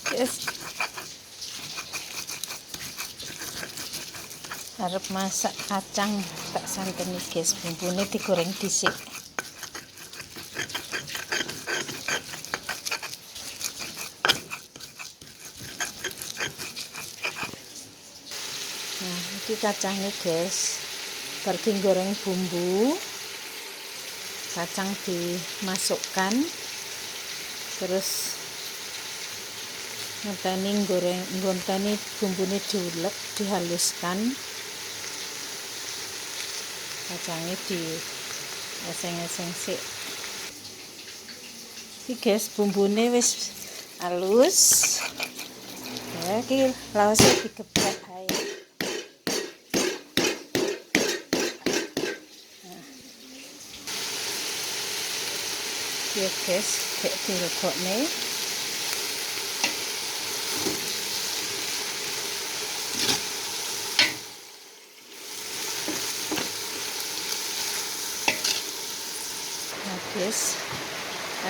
Guys, arep masak kacang tak santeni guys, bumbune digoreng dhisik. Nah, ini kacangnya guys, pergi goreng bumbu, kacang dimasukkan, terus ngenteni bumbune diulek, dihaluskan, kacangnya di eseng-eseng sik. Iki guys, bumbune wis halus. Ya, iki laosnya digeprek ae. Ya guys, kayak diregokne.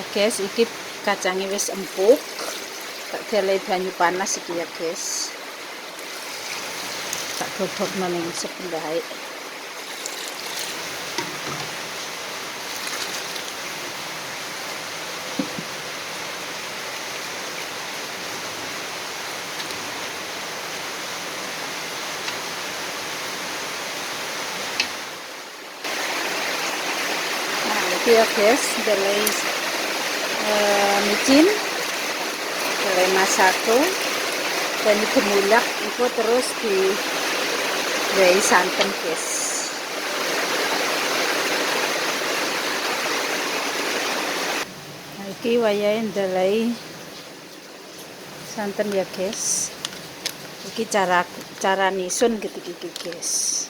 Guys, iki kacangnya wis empuk. Tak delei banyu panas iki ya guys. Tak godhogno ning sependahe. Nah, iki ya guys, delei micin, delei masako, dan gemulak itu terus diwehi santen guys. Nah, iki wayahe ndelei santen ya guys. Iki cara nisun gitu iki guys.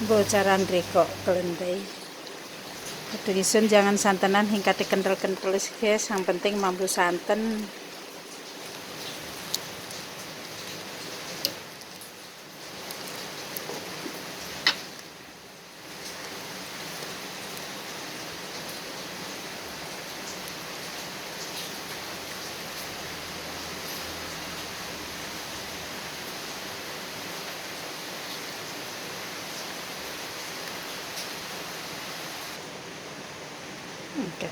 Mbok cara ngrekok kelendai. Kudu jangan santenan hingga kental-kental guys, yang penting mampu santen. Oke.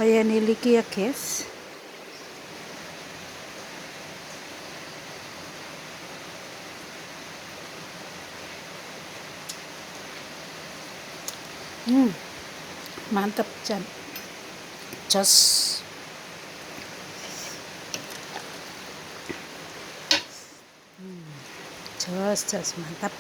Wayane iki ya guys. Mantep Jan. Jos. Jos mantap.